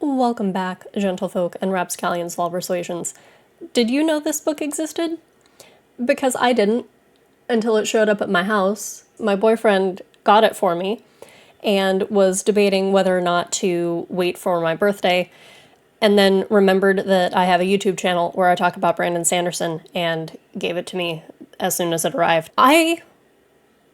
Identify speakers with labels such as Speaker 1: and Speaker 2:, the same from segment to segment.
Speaker 1: Welcome back, gentlefolk and rapscallions law persuasions. Did you know this book existed? Because I didn't until it showed up at my house. My boyfriend got it for me and was debating whether or not to wait for my birthday, and then remembered that I have a YouTube channel where I talk about Brandon Sanderson and gave it to me as soon as it arrived. I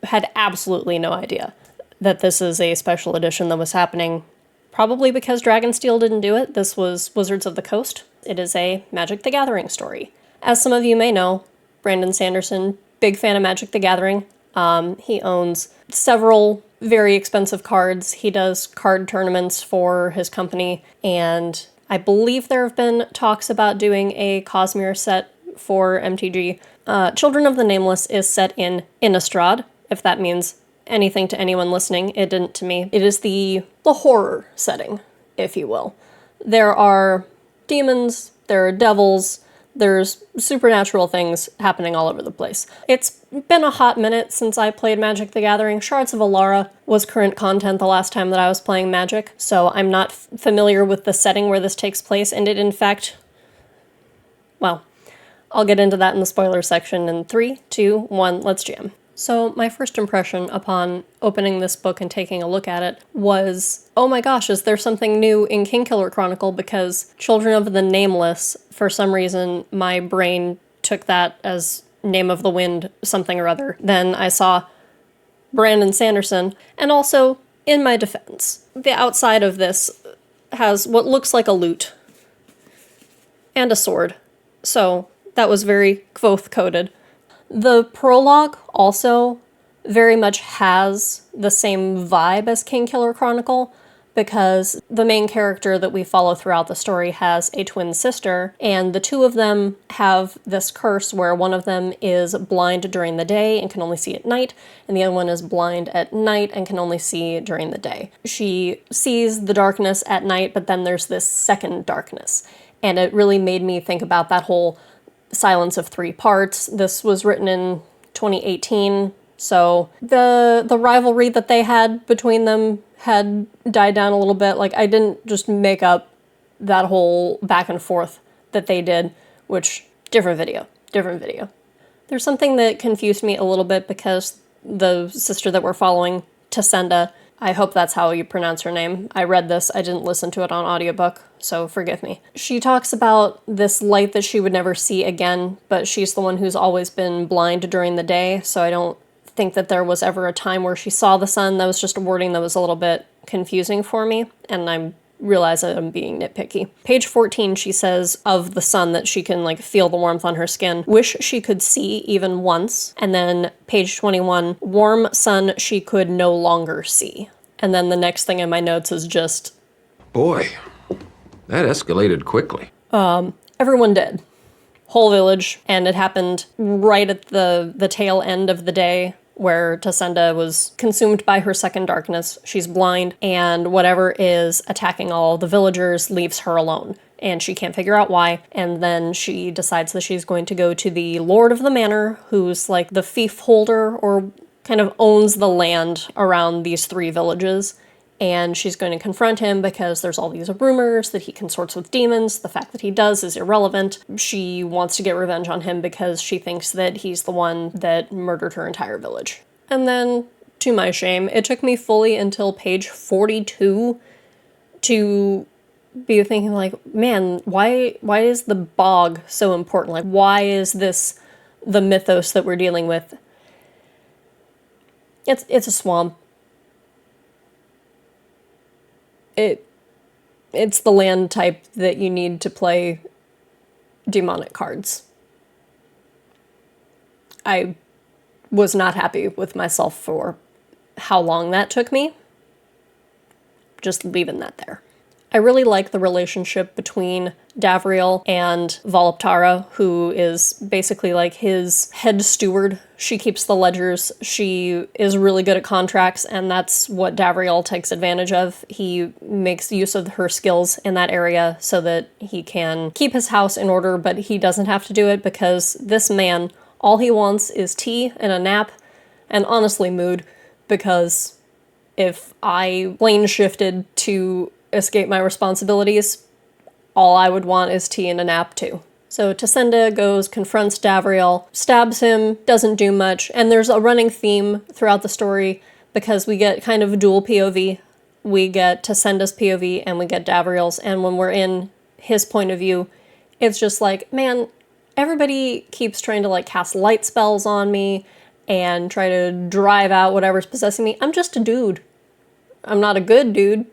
Speaker 1: had absolutely no idea that this is a special edition that was happening. Probably because Dragonsteel didn't do it. This was Wizards of the Coast. It is a Magic the Gathering story. As some of you may know, Brandon Sanderson, big fan of Magic the Gathering. He owns several very expensive cards. He does card tournaments for his company, and I believe there have been talks about doing a Cosmere set for MTG. Children of the Nameless is set in Innistrad, if that means anything to anyone listening. It didn't to me. It is the horror setting, if you will. There are demons, there are devils, there's supernatural things happening all over the place. It's been a hot minute since I played Magic the Gathering. Shards of Alara was current content the last time that I was playing Magic, so I'm not familiar with the setting where this takes place, and it in fact, well, I'll get into that in the spoiler section in 3, 2, 1, let's jam. So my first impression upon opening this book and taking a look at it was, oh my gosh, is there something new in Kingkiller Chronicle? Because Children of the Nameless, for some reason, my brain took that as Name of the Wind, something or other. Then I saw Brandon Sanderson, and also, in my defense, the outside of this has what looks like a lute and a sword. So that was very Kvothe-coded. The prologue also very much has the same vibe as Kingkiller Chronicle, because the main character that we follow throughout the story has a twin sister, and the two of them have this curse where one of them is blind during the day and can only see at night, and the other one is blind at night and can only see during the day. She sees the darkness at night, but then there's this second darkness, and it really made me think about that whole Silence of Three Parts. This was written in 2018, so the rivalry that they had between them had died down a little bit. Like, I didn't just make up that whole back and forth that they did, which, different video. There's something that confused me a little bit because the sister that we're following, Tasenda, I hope that's how you pronounce her name. I read this, I didn't listen to it on audiobook, so forgive me. She talks about this light that she would never see again, but she's the one who's always been blind during the day, so I don't think that there was ever a time where she saw the sun. That was just a wording that was a little bit confusing for me, and I realize that I'm being nitpicky. Page 14, she says of the sun that she can, like, feel the warmth on her skin. Wish she could see even once. And then page 21, warm sun she could no longer see. And then the next thing in my notes is just,
Speaker 2: boy, that escalated quickly.
Speaker 1: Everyone dead. Whole village. And it happened right at the tail end of the day, where Tasenda was consumed by her second darkness. She's blind, and whatever is attacking all the villagers leaves her alone. And she can't figure out why. And then she decides that she's going to go to the Lord of the Manor, who's like the fief holder, or kind of owns the land around these three villages. And she's going to confront him because there's all these rumors that he consorts with demons. The fact that he does is irrelevant. She wants to get revenge on him because she thinks that he's the one that murdered her entire village. And then, to my shame, it took me fully until page 42 to be thinking, like, man, why is the bog so important? Like, why is this the mythos that we're dealing with? It's a swamp. It's the land type that you need to play demonic cards. I was not happy with myself for how long that took me. Just leaving that there. I really like the relationship between Davriel and Voluptara, who is basically like his head steward. She keeps the ledgers, she is really good at contracts, and that's what Davriel takes advantage of. He makes use of her skills in that area so that he can keep his house in order, but he doesn't have to do it because this man, all he wants is tea and a nap, and honestly mood, because if I plane shifted to escape my responsibilities, all I would want is tea and a nap too. So Tasenda goes, confronts Davriel, stabs him, doesn't do much, and there's a running theme throughout the story because we get kind of a dual POV. We get Tasenda's POV and we get Davriel's, and when we're in his point of view, it's just like, man, everybody keeps trying to like cast light spells on me and try to drive out whatever's possessing me. I'm just a dude. I'm not a good dude,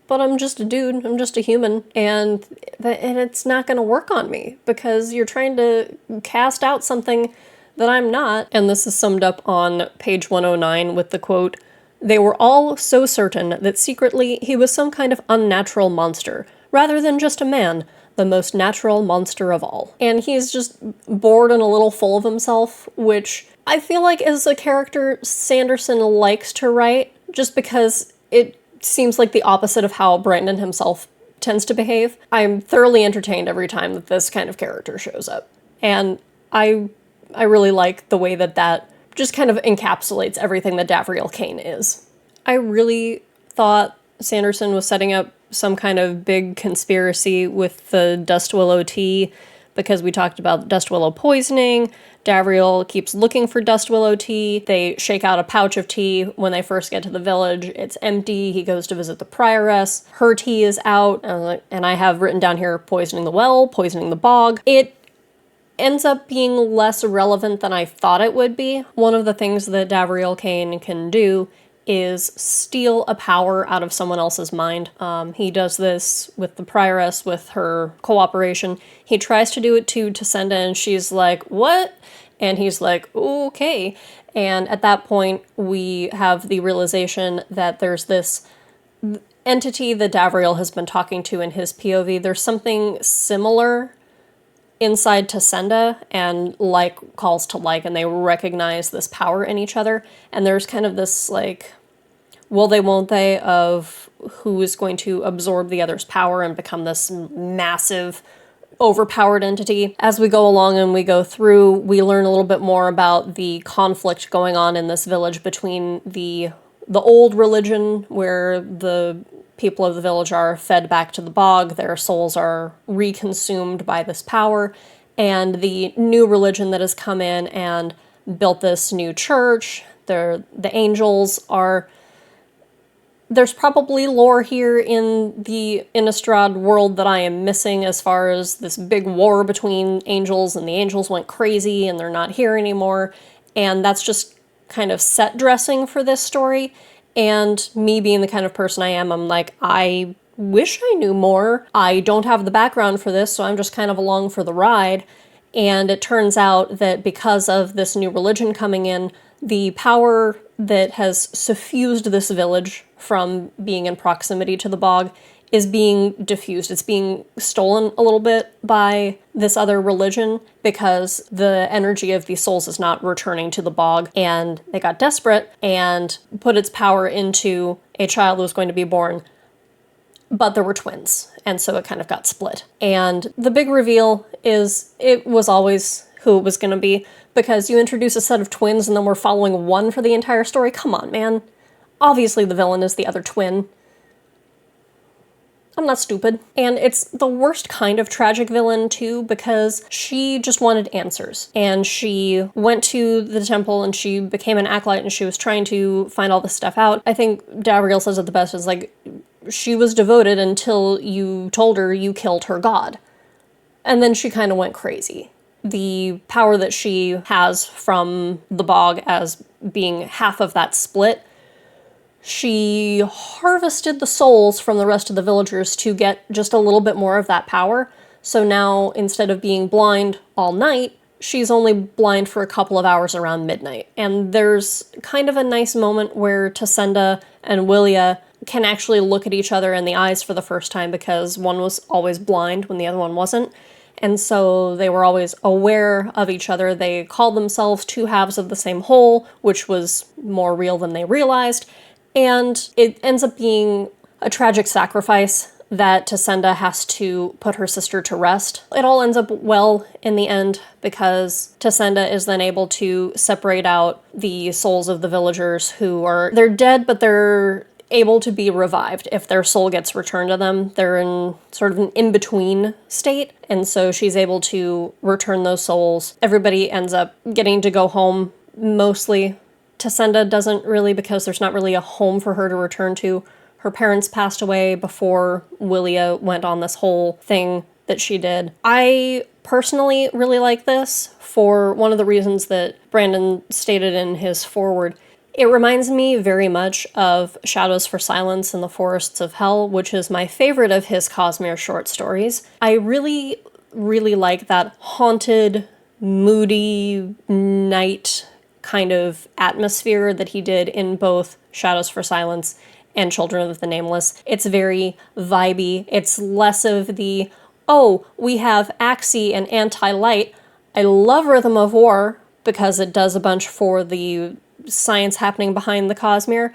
Speaker 1: but I'm just a dude. I'm just a human. And it's not going to work on me because you're trying to cast out something that I'm not. And this is summed up on page 109 with the quote, "They were all so certain that secretly he was some kind of unnatural monster, rather than just a man, the most natural monster of all." And he's just bored and a little full of himself, which I feel like is a character Sanderson likes to write, just because it seems like the opposite of how Brandon himself tends to behave. I'm thoroughly entertained every time that this kind of character shows up. And I really like the way that just kind of encapsulates everything that Davriel Kane is. I really thought Sanderson was setting up some kind of big conspiracy with the Dust Willow tea, because we talked about Dust Willow poisoning. Davriel keeps looking for Dust Willow tea. They shake out a pouch of tea when they first get to the village. It's empty. He goes to visit the prioress. Her tea is out. And I have written down here, poisoning the well, poisoning the bog. It ends up being less relevant than I thought it would be. One of the things that Davriel Kane can do is steal a power out of someone else's mind. He does this with the prioress, with her cooperation. He tries to do it to Tasenda, and she's like, "What?" And he's like, "Okay." And at that point, we have the realization that there's this entity that Davriel has been talking to in his POV. There's something similar inside Tasenda, and like calls to like, and they recognize this power in each other. And there's kind of this like, will they, won't they, of who is going to absorb the other's power and become this massive, overpowered entity. As we go along and we go through, we learn a little bit more about the conflict going on in this village between the old religion, where the people of the village are fed back to the bog, their souls are reconsumed by this power, and the new religion that has come in and built this new church. The angels are... There's probably lore here in the Innistrad world that I am missing, as far as this big war between angels, and the angels went crazy and they're not here anymore, and that's just kind of set dressing for this story. And me being the kind of person I am, I'm like, I wish I knew more. I don't have the background for this, so I'm just kind of along for the ride. And it turns out that because of this new religion coming in, the power that has suffused this village from being in proximity to the bog is being diffused. It's being stolen a little bit by this other religion because the energy of these souls is not returning to the bog, and they got desperate and put its power into a child who was going to be born, but there were twins, and so it kind of got split. And the big reveal is it was always who it was going to be, because you introduce a set of twins and then we're following one for the entire story. Come on, man. Obviously the villain is the other twin. I'm not stupid. And it's the worst kind of tragic villain, too, because she just wanted answers. And she went to the temple and she became an acolyte and she was trying to find all this stuff out. I think Davriel says it the best, is like, she was devoted until you told her you killed her god. And then she kind of went crazy. The power that she has from the bog as being half of that split, she harvested the souls from the rest of the villagers to get just a little bit more of that power. So now, instead of being blind all night, she's only blind for a couple of hours around midnight. And there's kind of a nice moment where Tasenda and Willia can actually look at each other in the eyes for the first time, because one was always blind when the other one wasn't. And so they were always aware of each other. They called themselves two halves of the same whole, which was more real than they realized. And it ends up being a tragic sacrifice that Tasenda has to put her sister to rest. It all ends up well in the end, because Tasenda is then able to separate out the souls of the villagers who are... They're dead, but they're able to be revived if their soul gets returned to them. They're in sort of an in-between state, and so she's able to return those souls. Everybody ends up getting to go home, mostly. Tasenda doesn't really, because there's not really a home for her to return to. Her parents passed away before Willia went on this whole thing that she did. I personally really like this for one of the reasons that Brandon stated in his foreword. It reminds me very much of Shadows for Silence in the Forests of Hell, which is my favorite of his Cosmere short stories. I really, really like that haunted, moody, night kind of atmosphere that he did in both Shadows for Silence and Children of the Nameless. It's very vibey. It's less of the, oh, we have Axii and Anti-Light. I love Rhythm of War because it does a bunch for the science happening behind the Cosmere,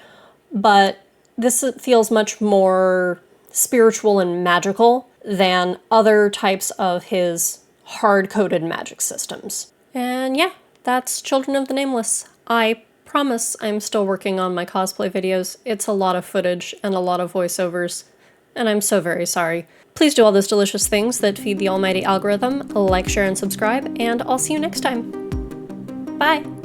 Speaker 1: but this feels much more spiritual and magical than other types of his hard-coded magic systems. And yeah, that's Children of the Nameless. I promise I'm still working on my cosplay videos. It's a lot of footage and a lot of voiceovers, and I'm so very sorry. Please do all those delicious things that feed the almighty algorithm, like, share, and subscribe, and I'll see you next time. Bye!